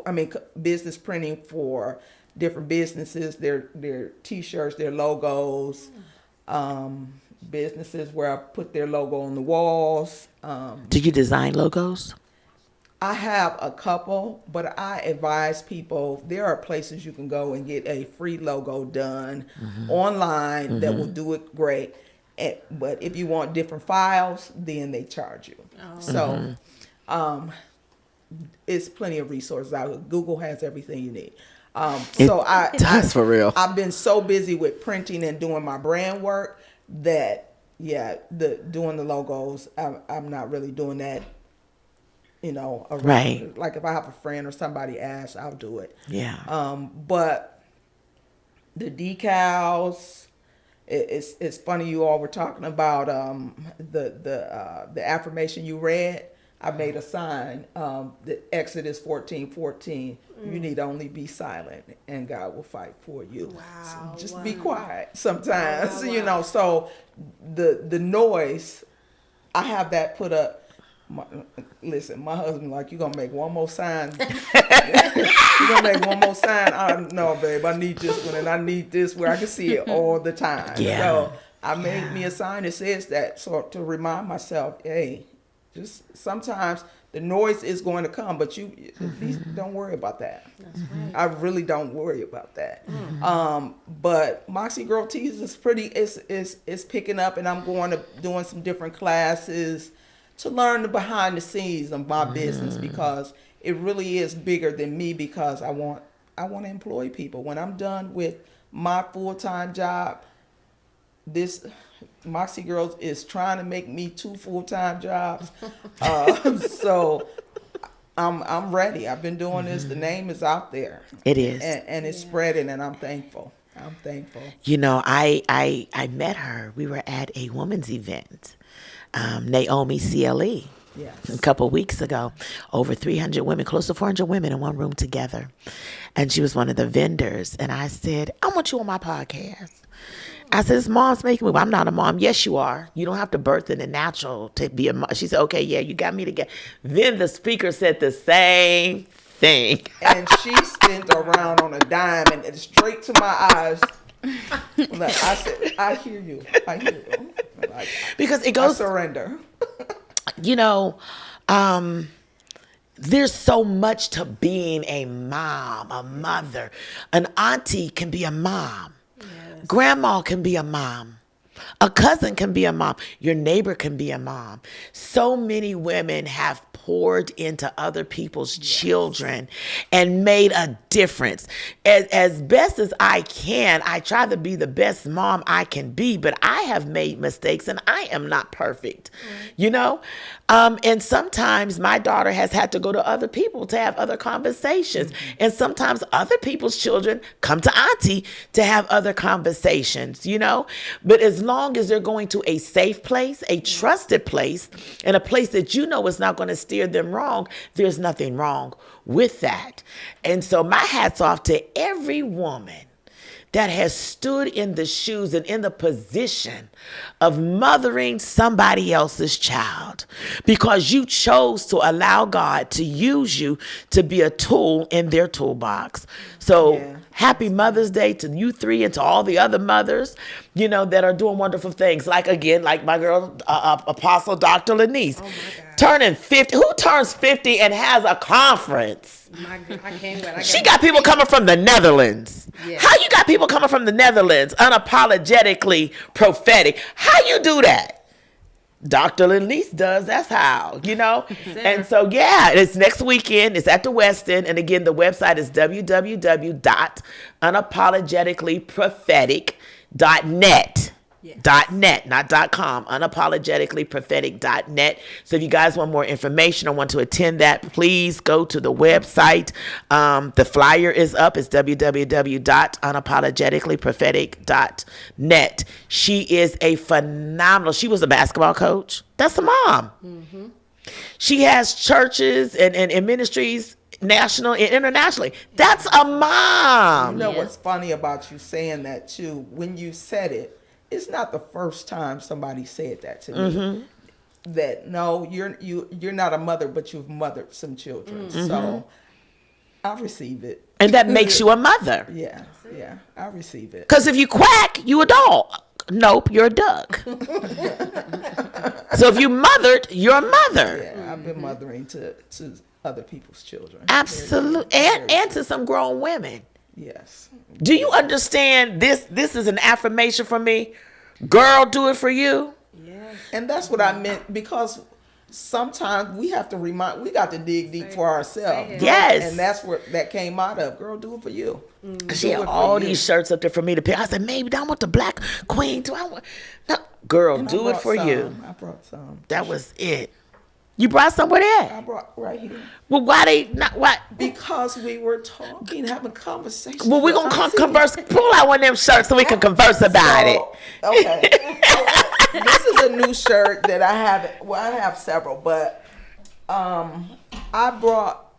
Business printing for different businesses. Their T-shirts, their logos. Businesses where I put their logo on the walls. Do you design logos? I have a couple, but I advise people, there are places you can go and get a free logo done online that will do it great. But if you want different files, then they charge you. So it's plenty of resources out. Google has everything you need. It does, for real. I've been so busy with printing and doing my brand work that doing the logos, I'm not really doing that. Around. Right. Like if I have a friend or somebody asks, I'll do it. Yeah. But the decals, it's funny you all were talking about the affirmation you read. I made a sign, the Exodus 14:14. You need only be silent, and God will fight for you. Wow, So just wow. be quiet sometimes, Wow. So the noise, I have that put up. Listen, my husband like, you gonna make one more sign? You gonna make one more sign? No, babe, I need this one, and I need this where I can see it all the time. Yeah. So I made me a sign that says that, so to remind myself, hey, just sometimes the noise is going to come, but you at least don't worry about that. That's right. I really don't worry about that. But Moxie Girl Tees is it's picking up, and I'm doing some different classes to learn the behind the scenes of my business, because it really is bigger than me, because I want to employ people. When I'm done with my full-time job, this Moxie Girls is trying to make me 2 full-time jobs. So I'm ready. I've been doing this. The name is out there. It is. And it's spreading, and I'm thankful. You know, I met her. We were at a women's event, Naomi CLE. Yes. A couple of weeks ago, over 300 women, close to 400 women in one room together. And she was one of the vendors. And I said, I want you on my podcast. I said, this mom's making me. I'm not a mom. Yes, you are. You don't have to birth in the natural to be a mom. She said, okay, yeah, you got me to get. Then the speaker said the same thing. And she spent around on a dime and straight to my eyes. Like, I said, I hear you. Like, Because it goes. I surrender. You know, there's so much to being a mom, a mother. An auntie can be a mom. Yes. Grandma can be a mom. A cousin can be a mom. Your neighbor can be a mom. So many women have poured into other people's children and made a difference. As best as I can, I try to be the best mom I can be, but I have made mistakes and I am not perfect, you know? And sometimes my daughter has had to go to other people to have other conversations. And sometimes other people's children come to auntie to have other conversations, you know? But as long as they're going to a safe place, a trusted place, and a place that you know is not going to steer them wrong, there's nothing wrong with that. And so my hat's off to every woman that has stood in the shoes and in the position of mothering somebody else's child because you chose to allow God to use you to be a tool in their toolbox. So happy Mother's Day to you three and to all the other mothers, you know, that are doing wonderful things. Like, again, like my girl, Apostle Dr. Lynne. Turning 50. Who turns 50 and has a conference? She got people coming from the Netherlands. Yeah. How you got people coming from the Netherlands unapologetically prophetic? How you do that? Dr. Lynne does. That's how, you know? And so, yeah, it's next weekend. It's at the West End. And again, the website is www.unapologeticallyprophetic.net. Yes. .net, not .com, unapologeticallyprophetic.net. So if you guys want more information or want to attend that, please go to the website. The flyer is up. It's www.unapologeticallyprophetic.net. She is a phenomenal, she was a basketball coach. That's a mom. Mm-hmm. She has churches and ministries national and internationally. That's a mom. You know what's funny about you saying that too? When you said it, it's not the first time somebody said that to me. Mm-hmm. That no, you're not a mother, but you've mothered some children. Mm-hmm. So I receive it, and that makes you a mother. Yeah, I receive it. Because if you quack, you a dog. Nope, you're a duck. So if you mothered, you're a mother. Yeah, I've been mothering to other people's children. Absolutely, and to some grown women. Yes. Do you understand this? This is an affirmation from me. Girl, do it for you. Yes. And that's what I meant, because sometimes we have to we got to dig deep for ourselves. Yes. And that's where that came out of. Girl, do it for you. She had all these shirts up there for me to pick. I said, maybe I want the black queen. Do I want? No, girl, do it for you. I brought some. That was it. You brought some with it? I brought right here. Well, why they not? Why? Because we were talking, having conversation. Well, we're going to converse. Pull out one of them shirts so we can converse about it. Okay. This is a new shirt that I haven't. Well, I have several, but I brought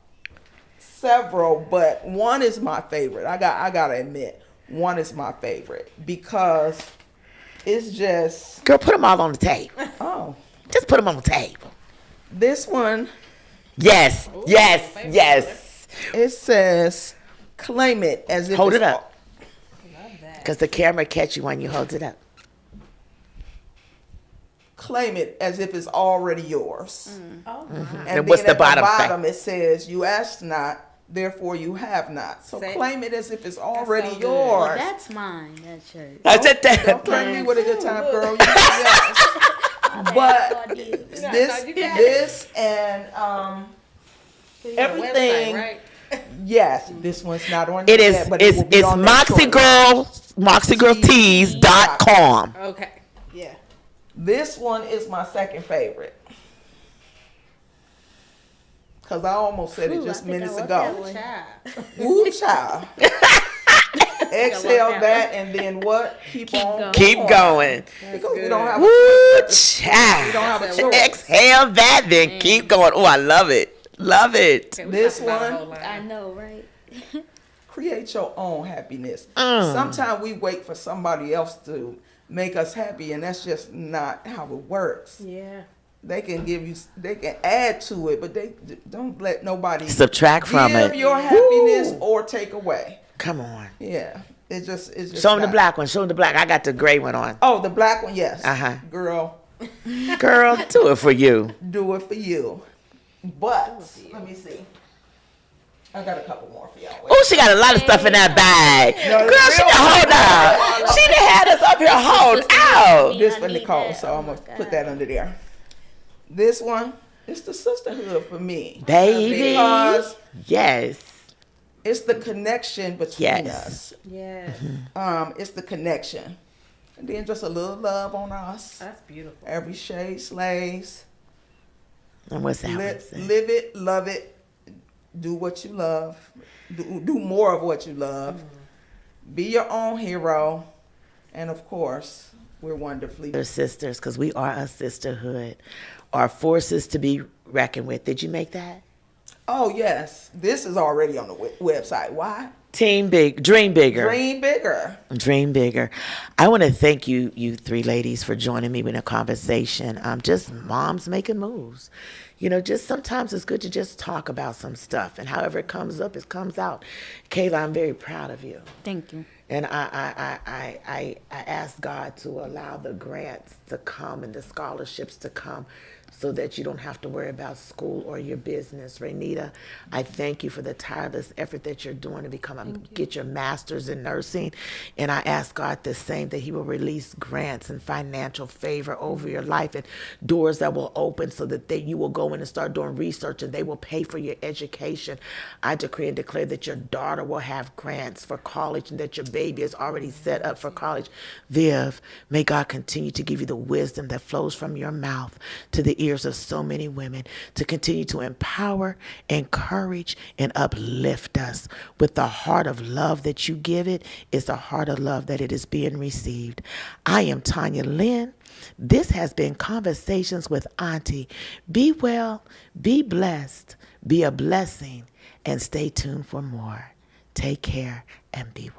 several, but one is my favorite. I got to admit, one is my favorite because it's just. Girl, put them all on the table. Oh. Just put them on the table. This one. Yes. Ooh, yes. It says, claim it as if hold it up. Because the camera catch you when you hold it up. Claim it as if it's already yours. Oh, mm-hmm. And what's then the at bottom it says, you asked not, therefore you have not. So claim it as if it's already yours. Well, that's mine, that shirt. Don't threaten me with a good time, girl. Yes. But this and everything. Website, right? Yes, this one's not on. It is. But it's moxiegirltees.com. Okay. Yeah. This one is my second favorite because I almost said it just minutes ago. Child. Woo, child. Exhale that and then what? Keep on going. Keep going. Because we don't have Woo, we don't child. have a choice. Exhale that, then keep going. Oh, I love it. Love it. This one, I know, right? create your own happiness. Sometimes we wait for somebody else to make us happy, and that's just not how it works. Yeah. They can they can add to it, but they don't let nobody Subtract from give it. your happiness or take away. Come on. Yeah, it's just Show them the not- black one. Show them the black. I got the gray one on. Oh, the black one, yes. Uh-huh. Girl, Girl, do it for you. do it for you. But let me see. I got a couple more for y'all. Wait. Oh, she got a lot of stuff in that bag. No, Girl, she real- done hold out. She done had us up here hold out. This I for need Nicole, that. so Oh I'm my gonna put that under there. This one, it's the sisterhood for me. Baby. Because Yes. it's the connection between Yes. us. Yes. It's the connection. And then just a little love on us. That's beautiful. Every shade slays. And what's that one Live, say? live it, love it. Do what you love. Do more of what you love. Be your own hero. And of course, we're wonderfully. They're sisters, because we are a sisterhood. Are forces to be reckoned with. Did you make that? Oh, yes. This is already on the website. Why? Team big, dream bigger. Dream bigger. Dream bigger. I want to thank you three ladies for joining me in a conversation. Just moms making moves. You know, just sometimes it's good to just talk about some stuff, and however it comes up, it comes out. Kayla, I'm very proud of you. Thank you. And I ask God to allow the grants to come and the scholarships to come so that you don't have to worry about school or your business. Renita, I thank you for the tireless effort that you're doing to get your master's in nursing. And I ask God the same, that he will release grants and financial favor over your life and doors that will open so that you will go in and start doing research and they will pay for your education. I decree and declare that your daughter will have grants for college and that your baby is already set up for college. Viv, may God continue to give you the wisdom that flows from your mouth to the ears of so many women, to continue to empower, encourage, and uplift us with the heart of love that you give it. Is the heart of love that it is being received. I am Tanya Lynne. This has been Conversations with Auntie. Be well, be blessed, be a blessing, and stay tuned for more. Take care and be well.